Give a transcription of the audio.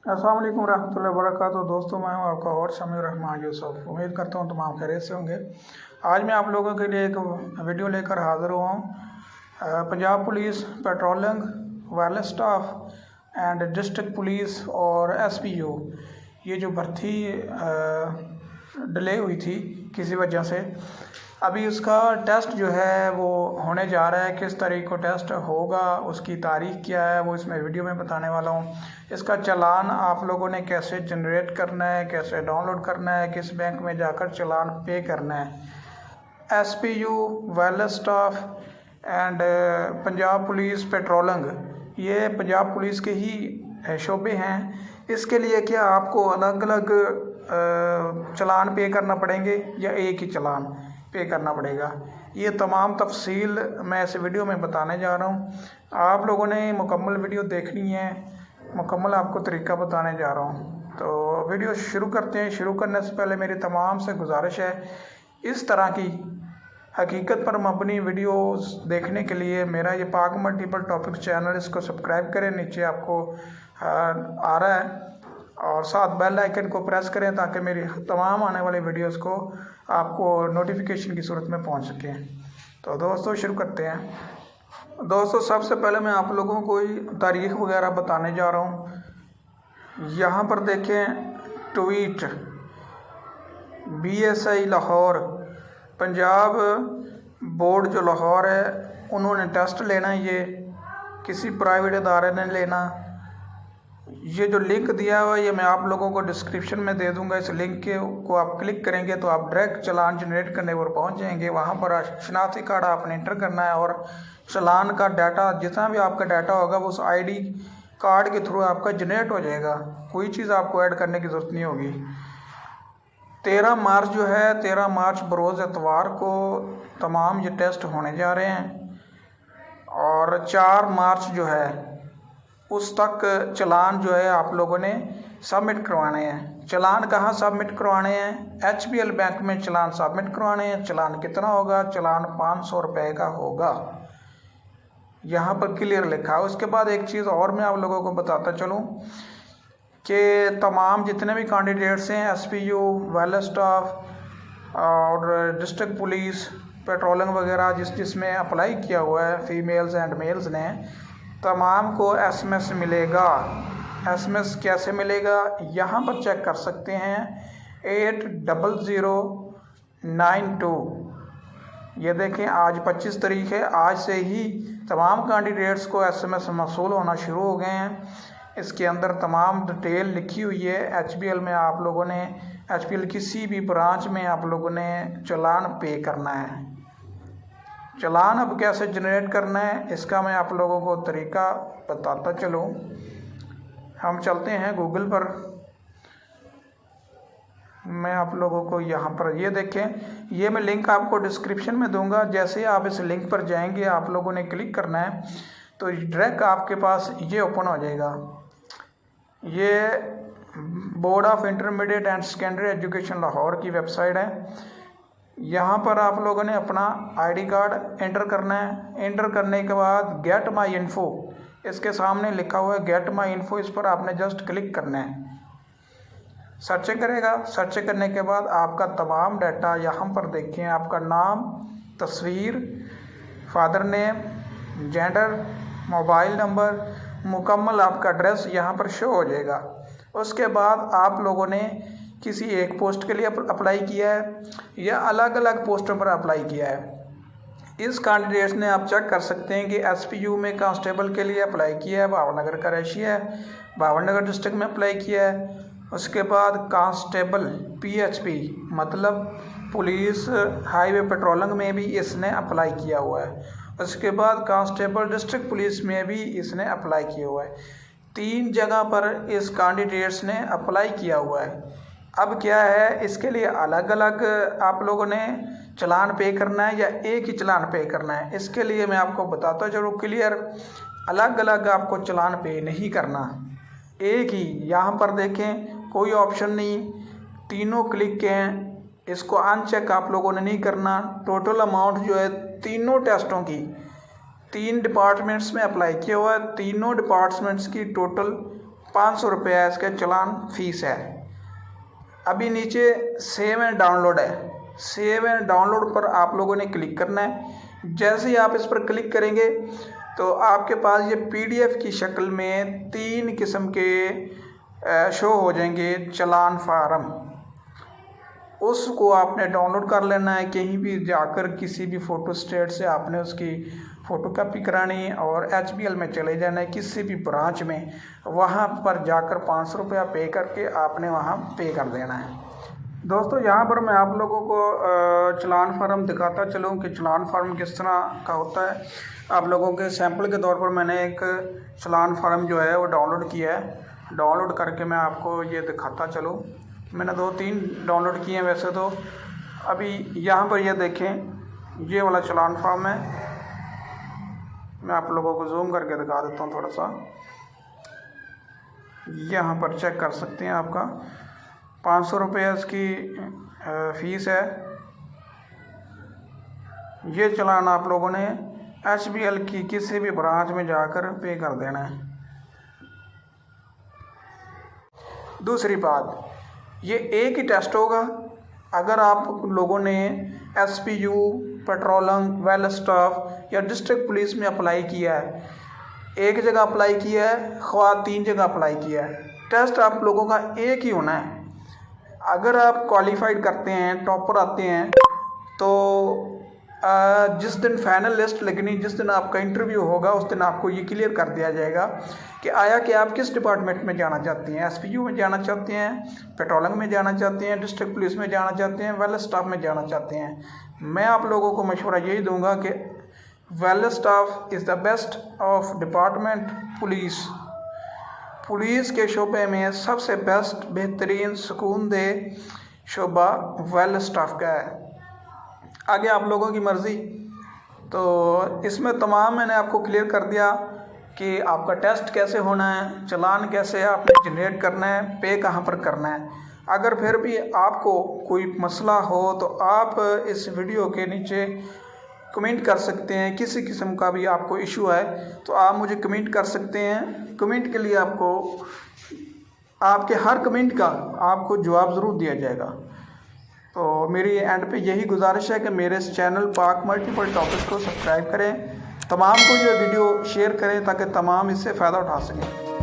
अस्सलाम वालेकुम रहमतुल्लाहि व बरकातुहू। दोस्तों, मैं हूं आपका और शमीर रहमान यूसुफ। उम्मीद करता हूं तमाम खैरियत से होंगे। आज मैं आप लोगों के लिए एक वीडियो लेकर हाज़िर हुआ हूं। Punjab police patrolling wireless staff and district police और एसपीयू ये जो भर्ती डिले हुई थी किसी वजह से, अभी उसका टेस्ट जो है वो होने जा रहा है। किस तारीख को टेस्ट होगा, उसकी तारीख क्या है, वो इसमें वीडियो में बताने वाला हूँ। इसका चालान आप लोगों ने कैसे जनरेट करना है, कैसे डाउनलोड करना है, किस बैंक में जाकर चालान पे करना है। SPU wireless staff and Punjab police patrolling ये पंजाब पुलिस के ही शोबे हैं। इसके लिए क्या आपको अलग अलग चालान पे करना पड़ेंगे या एक ही चालान पे करना पड़ेगा, ये तमाम तफसील मैं इस वीडियो में बताने जा रहा हूँ। आप लोगों ने मुकम्मल वीडियो देखनी है, मुकम्मल आपको तरीका बताने जा रहा हूँ। तो वीडियो शुरू करते हैं। शुरू करने से पहले मेरी तमाम से गुजारिश है, इस तरह की हकीकत पर मबनी वीडियोस देखने के लिए मेरा ये पाक मल्टीपल टॉपिक चैनल, इसको सब्सक्राइब करें, नीचे आपको आ रहा है, और साथ बेल आइकन को प्रेस करें ताकि मेरी तमाम आने वाली वीडियोस को आपको नोटिफिकेशन की सूरत में पहुंच सके। तो दोस्तों शुरू करते हैं। दोस्तों, सबसे पहले मैं आप लोगों को तारीख वगैरह बताने जा रहा हूं। यहाँ पर देखें, tweet BSI Lahore, Punjab board जो लाहौर है, उन्होंने टेस्ट लेना है। ये किसी प्राइवेट इदारे ने लेना। ये जो लिंक दिया हुआ है ये मैं आप लोगों को डिस्क्रिप्शन में दे दूंगा। इस लिंक के को आप क्लिक करेंगे तो आप डायरेक्ट चालान जनरेट करने पर पहुंच जाएंगे। वहां पर शनाख्ती कार्ड आपने इंटर करना है और चालान का डाटा, जितना भी आपका डाटा होगा वो उस ID कार्ड के थ्रू आपका जनरेट हो जाएगा। कोई चीज़ आपको ऐड करने की ज़रूरत नहीं होगी। 13 मार्च जो है, 13 मार्च बरोज़ एतवार को तमाम ये टेस्ट होने जा रहे हैं, और 4 मार्च जो है उस तक चालान जो है आप लोगों ने सबमिट करवाने हैं। चालान कहाँ सबमिट करवाने हैं? HBL बैंक में चालान सबमिट करवाने हैं। चालान कितना होगा? चालान 500 रुपये का होगा, यहाँ पर क्लियर लिखा है। उसके बाद एक चीज़ और मैं आप लोगों को बताता चलूँ कि तमाम जितने भी कैंडिडेट्स हैं SPU वायरलेस स्टाफ और डिस्ट्रिक्ट पुलिस पेट्रोलिंग वगैरह जिसमें अप्लाई किया हुआ है, फीमेल्स एंड मेल्स ने, तमाम को SMS मिलेगा। SMS कैसे मिलेगा? यहाँ पर चेक कर सकते हैं, 80092। ये देखें, आज 25 तारीख है। आज से ही तमाम कैंडिडेट्स को SMS मौसूल होना शुरू हो गए हैं। इसके अंदर तमाम डिटेल लिखी हुई है। HBL में आप लोगों ने, HBL किसी भी ब्रांच में आप लोगों ने चालान पे करना है। चालान अब कैसे जनरेट करना है इसका मैं आप लोगों को तरीका बताता चलूँ। हम चलते हैं गूगल पर। मैं आप लोगों को यहाँ पर ये देखें, ये मैं लिंक आपको डिस्क्रिप्शन में दूंगा। जैसे आप इस लिंक पर जाएंगे, आप लोगों ने क्लिक करना है तो डायरेक्ट आपके पास ये ओपन हो जाएगा। ये board of intermediate and secondary education Lahore की वेबसाइट है। यहाँ पर आप लोगों ने अपना ID कार्ड एंटर करना है। एंटर करने के बाद गेट माई इन्फो, इसके सामने लिखा हुआ है गेट माई इन्फो, इस पर आपने जस्ट क्लिक करना है। सर्च करेगा। सर्च करने के बाद आपका तमाम डाटा यहाँ पर देखें, आपका नाम, तस्वीर, father name, gender, mobile number, मुकम्मल आपका एड्रेस यहाँ पर शो हो जाएगा। उसके बाद आप लोगों ने किसी एक पोस्ट के लिए अप्लाई किया है या अलग अलग पोस्टों पर अप्लाई किया है। इस कैंडिडेट्स ने आप चेक कर सकते हैं कि SPU में कांस्टेबल के लिए अप्लाई किया है, भावनगर का रेशिया है, भावनगर डिस्ट्रिक्ट में अप्लाई किया है। उसके बाद कांस्टेबल PHP मतलब पुलिस हाईवे पेट्रोलिंग में भी इसने अप्लाई किया हुआ है। उसके बाद कांस्टेबल डिस्ट्रिक्ट पुलिस में भी इसने अप्लाई किया हुआ है। 3 जगह पर इस कैंडिडेट्स ने अप्लाई किया हुआ है। अब क्या है, इसके लिए अलग अलग आप लोगों ने चालान पे करना है या एक ही चालान पे करना है? इसके लिए मैं आपको बताता चलूँ क्लियर, अलग अलग आपको चालान पे नहीं करना, एक ही। यहाँ पर देखें, कोई ऑप्शन नहीं, तीनों क्लिक के हैं। इसको अनचेक आप लोगों ने नहीं करना। टोटल अमाउंट जो है तीनों टेस्टों की, 3 डिपार्टमेंट्स में अप्लाई किया हुआ है, तीनों डिपार्टमेंट्स की टोटल 500 रुपये इसका चालान फीस है। अभी नीचे सेव एंड डाउनलोड है, सेव एंड डाउनलोड पर आप लोगों ने क्लिक करना है। जैसे ही आप इस पर क्लिक करेंगे तो आपके पास ये PDF की शक्ल में 3 किस्म के शो हो जाएंगे चालान फार्म। उसको आपने डाउनलोड कर लेना है। कहीं भी जाकर किसी भी फ़ोटो स्टेट से आपने उसकी फ़ोटो कॉपी करानी और HBL में चले जाना है किसी भी ब्रांच में, वहाँ पर जाकर 500 रुपया पे करके आपने वहाँ पे कर देना है। दोस्तों यहाँ पर मैं आप लोगों को चालान फार्म दिखाता चलूँ कि चालान फार्म किस तरह का होता है। आप लोगों के सैंपल के तौर पर मैंने एक चालान फार्म जो है वो डाउनलोड किया है। डाउनलोड करके मैं आपको ये दिखाता चलूँ। मैंने 2-3 डाउनलोड किए हैं वैसे तो। अभी यहाँ पर ये देखें, ये वाला चालान फार्म है। मैं आप लोगों को जूम करके दिखा देता हूँ थोड़ा सा। यहाँ पर चेक कर सकते हैं, आपका 500 रुपये इसकी फ़ीस है। ये चालान आप लोगों ने HBL की किसी भी ब्रांच में जाकर पे कर देना है। दूसरी बात, ये एक ही टेस्ट होगा। अगर आप लोगों ने SPU, पेट्रोलिंग, वेल स्टाफ या डिस्ट्रिक्ट पुलिस में अप्लाई किया है, एक जगह अप्लाई किया है, ख्वा 3 जगह अप्लाई किया है, टेस्ट आप लोगों का एक ही होना है। अगर आप क्वालिफाइड करते हैं, टॉपर आते हैं, तो जिस दिन फाइनल लिस्ट लगनी, जिस दिन आपका इंटरव्यू होगा, उस दिन आपको ये क्लियर कर दिया जाएगा कि आया कि आप किस डिपार्टमेंट में जाना चाहते हैं। SPU में जाना चाहते हैं, पेट्रोलिंग में जाना चाहते हैं, डिस्ट्रिक्ट पुलिस में जाना चाहते हैं, वेल स्टाफ में जाना चाहते हैं। मैं आप लोगों को मशवरा यही दूंगा कि well staff is the best of department police. Police के शोबे में सबसे बेस्ट, बेहतरीन, सुकून दे शोबा वेल स्टाफ का है। आगे आप लोगों की मर्ज़ी। तो इसमें तमाम मैंने आपको क्लियर कर दिया कि आपका टेस्ट कैसे होना है, चालान कैसे आपने जनरेट करना है, पे कहाँ पर करना है। अगर फिर भी आपको कोई मसला हो तो आप इस वीडियो के नीचे कमेंट कर सकते हैं। किसी किस्म का भी आपको इशू है तो आप मुझे कमेंट कर सकते हैं। कमेंट के लिए आपको, आपके हर कमेंट का आपको जवाब ज़रूर दिया जाएगा। तो मेरी एंड पे यही गुजारिश है कि मेरे इस चैनल पाक मल्टीपल टॉपिक्स को सब्सक्राइब करें, तमाम को ये वीडियो शेयर करें ताकि तमाम इससे फ़ायदा उठा सकें।